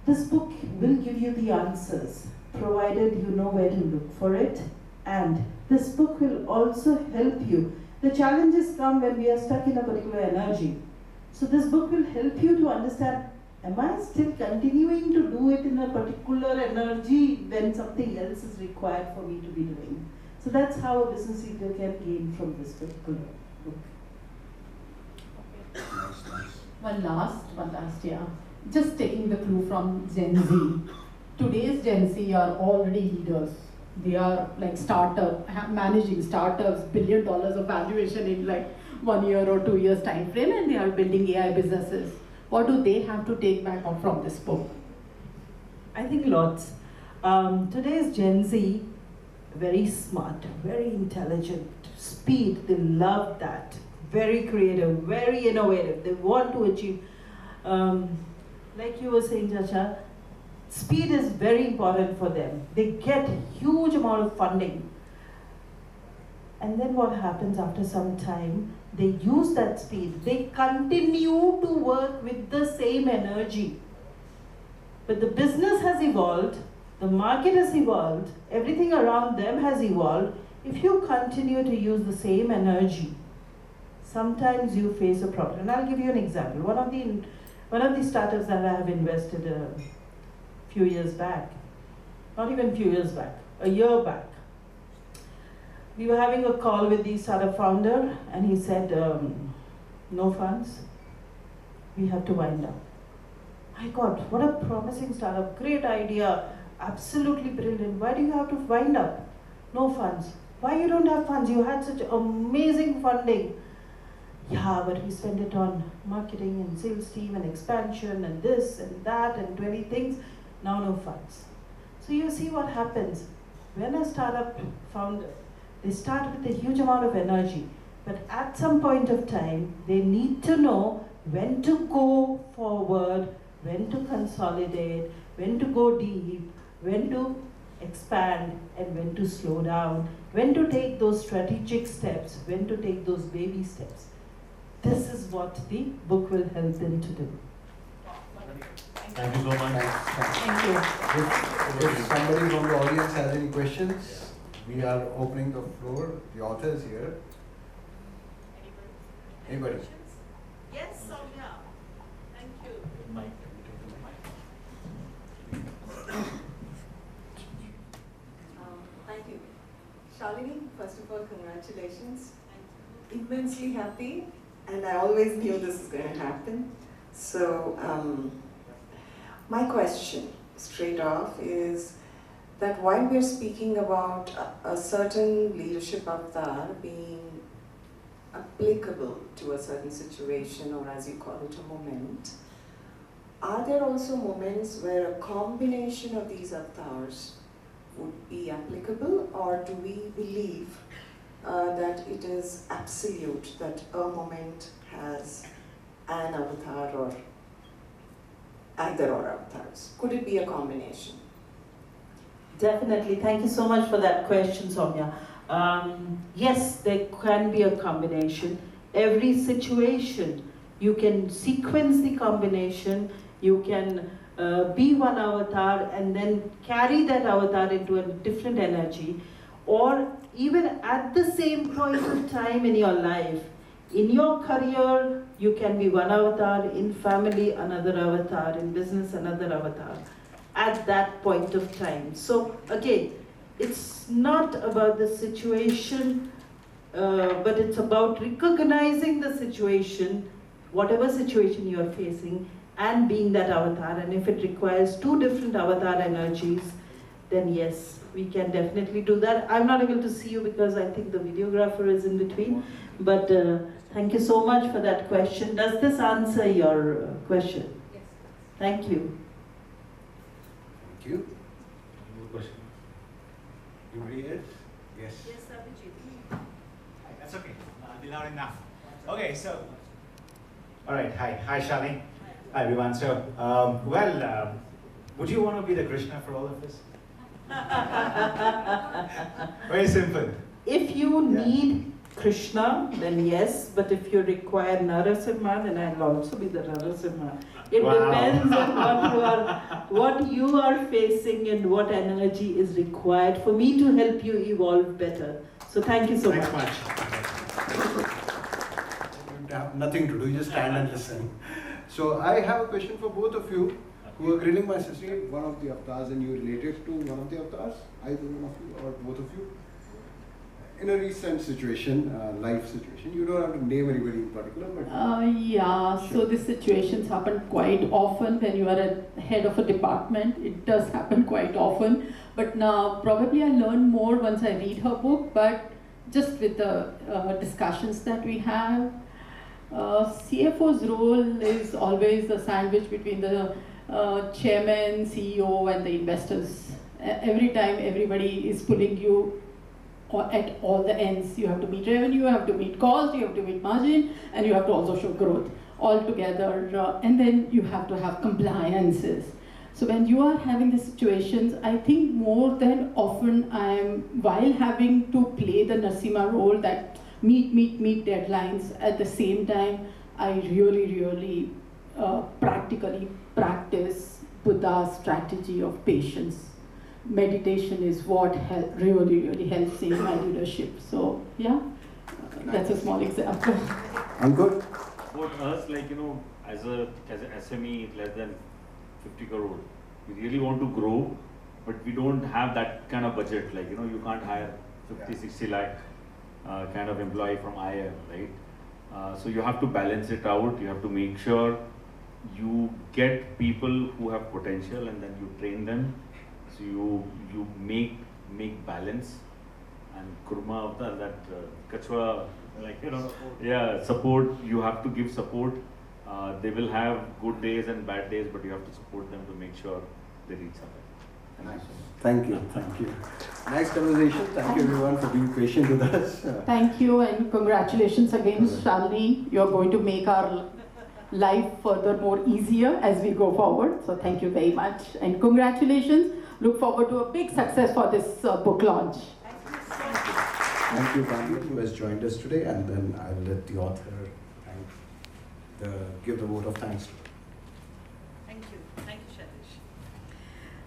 This book will give you the answers, provided you know where to look for it. And this book will also help you. The challenges come when we are stuck in a particular energy. So this book will help you to understand, am I still continuing to do it in a particular energy when something else is required for me to be doing? So that's how a business leader can gain from this particular book. One last, yeah. Just taking the clue from Gen Z. Today's Gen Z are already leaders. They are like managing startups, $1 billion of valuation in like 1 year or 2 years time frame, and they are building AI businesses. What do they have to take back from this book? I think lots. Today's Gen Z, very smart, very intelligent, speed, they love that. Very creative, very innovative. They want to achieve, like you were saying, Chacha, speed is very important for them. They get huge amount of funding. And then what happens after some time, they use that speed. They continue to work with the same energy. But the business has evolved, the market has evolved, everything around them has evolved. If you continue to use the same energy, sometimes you face a problem. And I'll give you an example. One of the startups that I have invested a few years back, not even a few years back, a year back, we were having a call with the startup founder, and he said, no funds, we have to wind up. My God, what a promising startup, great idea, absolutely brilliant. Why do you have to wind up? No funds. Why you don't have funds? You had such amazing funding. Yeah, but we spent it on marketing and sales team and expansion and this and that and 20 things. Now no funds. So you see what happens. When a startup founder, they start with a huge amount of energy, but at some point of time, they need to know when to go forward, when to consolidate, when to go deep, when to expand, and when to slow down, when to take those strategic steps, when to take those baby steps. This is what the book will help them to do. Thank you so much. Thank you. If somebody from the audience has any questions, we are opening the floor. The author is here. Anybody? Yes, Soumya. Thank you. Mike. Thank you. Shalini, first of all, congratulations. Immensely happy, and I always knew this was going to happen. So, my question, straight off, is that while we're speaking about a certain leadership avatar being applicable to a certain situation, or as you call it, a moment, are there also moments where a combination of these avatars would be applicable, or do we believe that it is absolute, that a moment has an avatar or either or avatars? Could it be a combination? Definitely. Thank you so much for that question, Soumya. Yes, there can be a combination. Every situation, you can sequence the combination, you can be one avatar and then carry that avatar into a different energy, or even at the same point of time in your life, in your career, you can be one avatar, in family, another avatar, in business, another avatar, at that point of time. So again, it's not about the situation, but it's about recognizing the situation, whatever situation you're facing, and being that avatar. And if it requires two different avatar energies, then yes, we can definitely do that. I'm not able to see you because I think the videographer is in between, but thank you so much for that question. Does this answer your question? Yes. Thank you. Thank you. More question? Anybody else? Yes. Yes, Abhijit. That's okay. I'll be loud enough. Okay, so. All right. Hi, Shalini. Hi, everyone. So, would you want to be the Krishna for all of us? Very simple. If you need Krishna, then yes, but if you require Narasimha, then I'll also be the Narasimha. It depends on what you are facing and what energy is required for me to help you evolve better. So thank you so much. You have nothing to do, you just stand and listen. So I have a question for both of you who are grilling my sister, one of the avatars, and you related to one of the avatars, either one of you or both of you. In a recent situation, life situation, you don't have to name anybody in particular, but... Yeah, Sure. so these situations happen quite often when you are a head of a department. It does happen quite often. But now, probably I learn more once I read her book, but just with the discussions that we have, CFO's role is always a sandwich between the chairman, CEO, and the investors. Every time everybody is pulling you at all the ends. You have to meet revenue, you have to meet cost, you have to meet margin, and you have to also show growth all together. And then you have to have compliances. So when you are having the situations, I think more than often while having to play the Narasimha role, that meet deadlines, at the same time, I really practically practice Buddha's strategy of patience. Meditation is what really helps in my leadership. So yeah, that's a small example. Ankur? About us, like, as a SME less than 50 crore, we really want to grow, but we don't have that kind of budget. Like, you can't hire 50, 60 lakh kind of employee from IIM, right? So you have to balance it out. You have to make sure you get people who have potential and then you train them. So you make balance. And kurma of that kachwa, like, support. You have to give support. They will have good days and bad days, but you have to support them to make sure they reach something. Thank you. Thank you. Nice conversation. Thank you everyone for being patient with us. Thank you and congratulations again, Shalini. You're going to make our life further more easier as we go forward. So thank you very much and congratulations. Look forward to a big success for this book launch. Thank you, Gandhi, who has joined us today, and then I'll let the author give the vote of thanks to her. Thank you, Shailesh.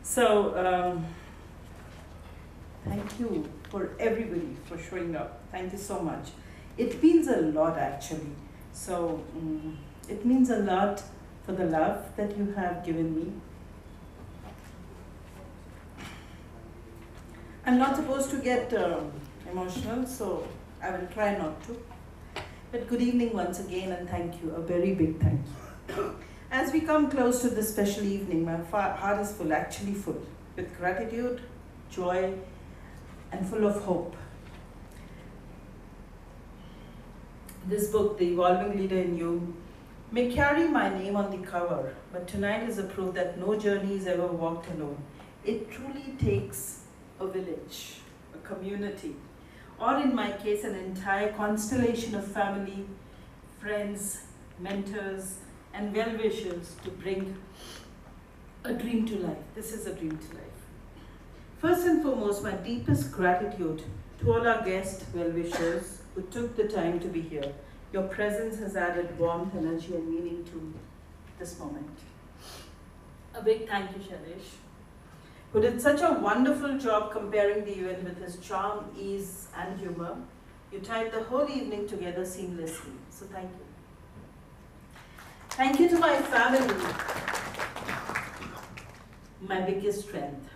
So, thank you for everybody for showing up. Thank you so much. It means a lot, actually. So, it means a lot for the love that you have given me. I'm not supposed to get emotional, so I will try not to. But good evening once again, and thank you, a very big thank you. As we come close to this special evening, my heart is full, actually full, with gratitude, joy, and full of hope. This book, The Evolving Leader in You, may carry my name on the cover, but tonight is a proof that no journey is ever walked alone. It truly takes a village, a community, or in my case, an entire constellation of family, friends, mentors, and well-wishers to bring a dream to life. This is a dream to life. First and foremost, my deepest gratitude to all our guest well-wishers who took the time to be here. Your presence has added warmth, energy, and meaning to this moment. A big thank you, Shailesh, who did such a wonderful job comparing the event with his charm, ease, and humor. You tied the whole evening together seamlessly, so thank you. Thank you to my family, my biggest strength,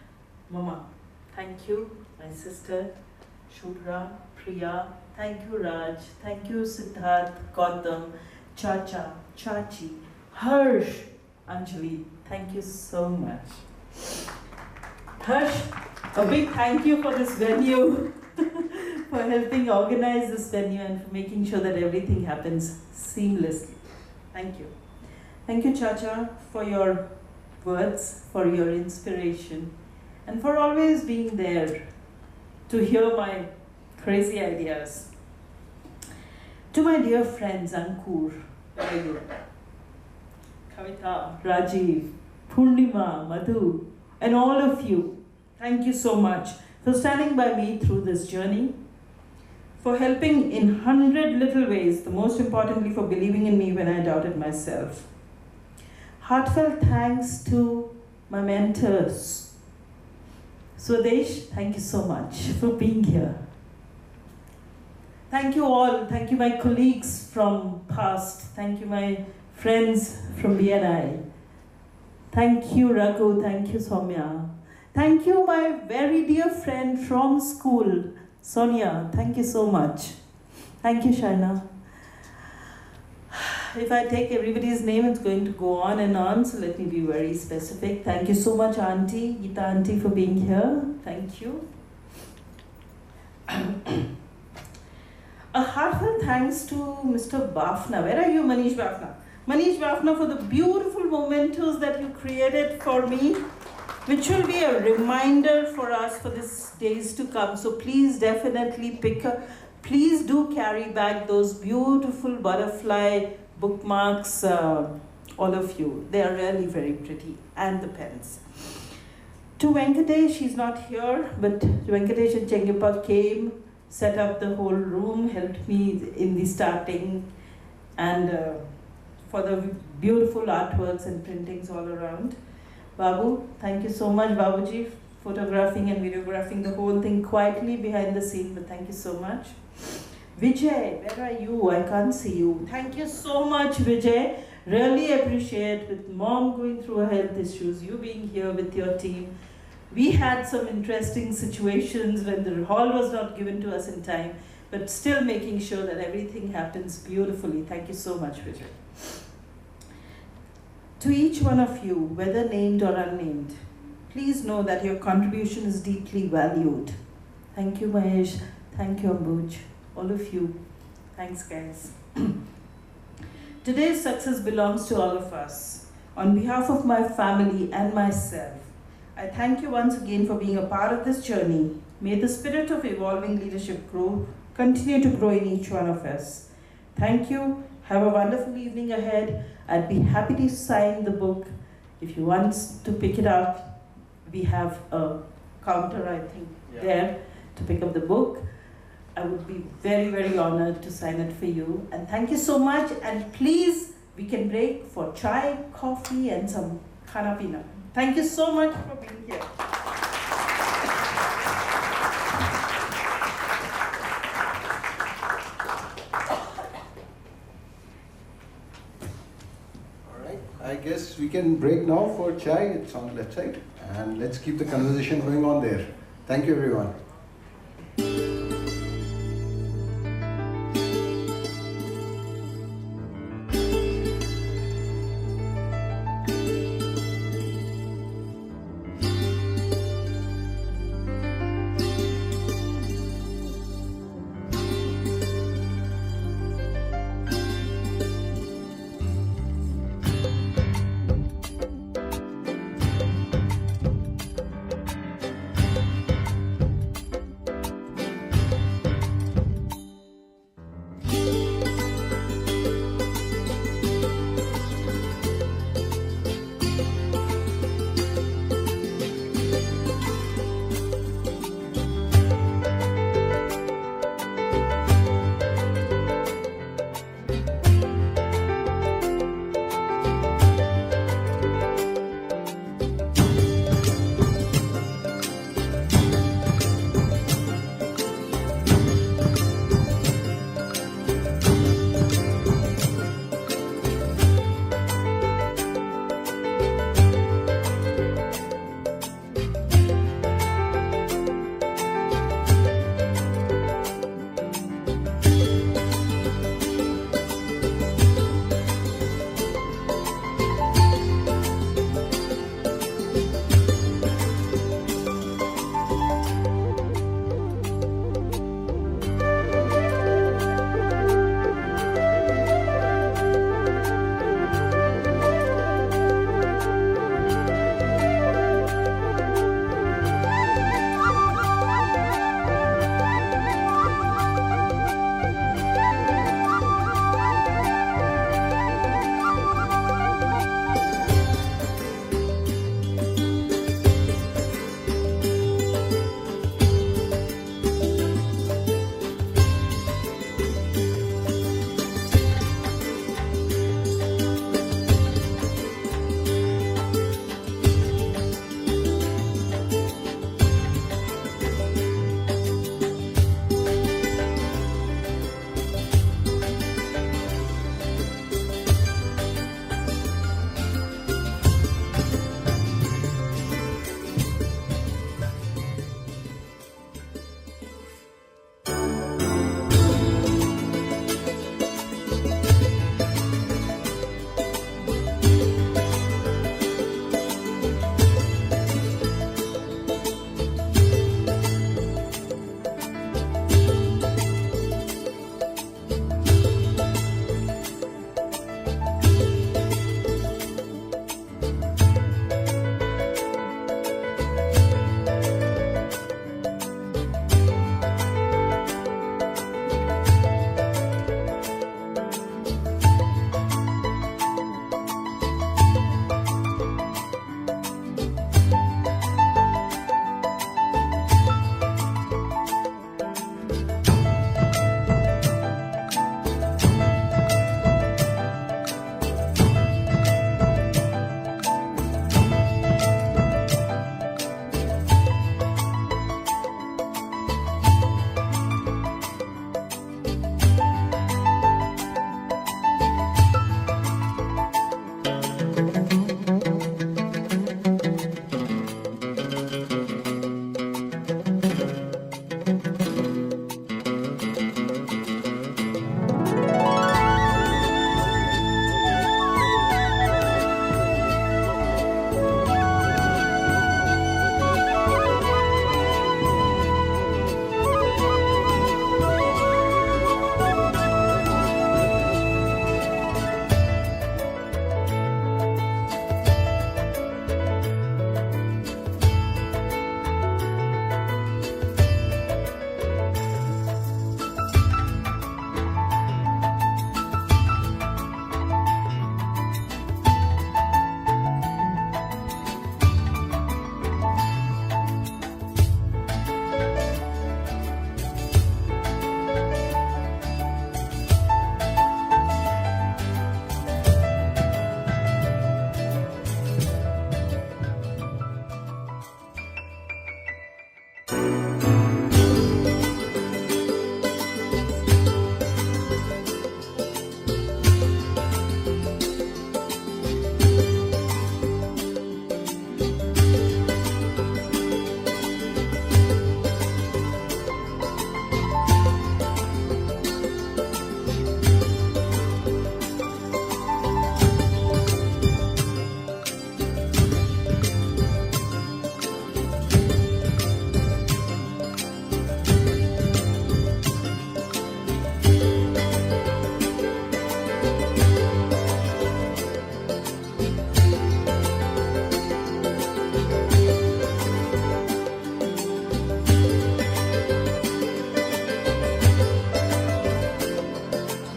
Mama. Thank you, my sister, Shudra, Priya. Thank you, Raj. Thank you, Siddharth, Gautam, Chacha, Chachi, Harsh, Anjali. Thank you so much. Harsh, a big thank you for this venue, for helping organize this venue and for making sure that everything happens seamlessly. Thank you. Thank you, Chacha, for your words, for your inspiration, and for always being there to hear my crazy ideas. To my dear friends, Ankur, where are you? Kavita, Rajiv, Purnima, Madhu, and all of you, thank you so much for standing by me through this journey, for helping in 100 little ways, the most importantly for believing in me when I doubted myself. Heartfelt thanks to my mentors. Swadesh, thank you so much for being here. Thank you all, thank you my colleagues from past, thank you my friends from BNI. Thank you, Raghu. Thank you, Soumya. Thank you, my very dear friend from school, Sonia. Thank you so much. Thank you, Shaina. If I take everybody's name, it's going to go on and on, so let me be very specific. Thank you so much, Auntie, Geeta Auntie, for being here. Thank you. A heartfelt thanks to Mr. Bafna. Where are you, Manish Bafna? Manish Bafna, for the beautiful mementos that you created for me, which will be a reminder for us for these days to come. So please definitely please do carry back those beautiful butterfly bookmarks, all of you. They are really very pretty, and the pens. To Venkatesh, he's not here, but Venkatesh and Chengipa came, set up the whole room, helped me in the starting, and for the beautiful artworks and printings all around. Babu, thank you so much, Babuji, photographing and videographing the whole thing quietly behind the scene, but thank you so much. Vijay, where are you? I can't see you. Thank you so much, Vijay. Really appreciate, with mom going through her health issues, you being here with your team. We had some interesting situations when the hall was not given to us in time, but still making sure that everything happens beautifully. Thank you so much, Vijay. To each one of you, whether named or unnamed, please know that your contribution is deeply valued. Thank you, Mahesh. Thank you, Ambuj. All of you. Thanks, guys. Today's success belongs to all of us. On behalf of my family and myself, I thank you once again for being a part of this journey. May the spirit of evolving leadership continue to grow in each one of us. Thank you. Have a wonderful evening ahead. I'd be happy to sign the book. If you want to pick it up, we have a counter, I think, there to pick up the book. I would be very, very honored to sign it for you. And thank you so much. And please, we can break for chai, coffee, and some khana pina. Thank you so much for being here. All right, I guess we can break now for chai. It's on the left side. And let's keep the conversation going on there. Thank you, everyone.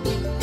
Thank you.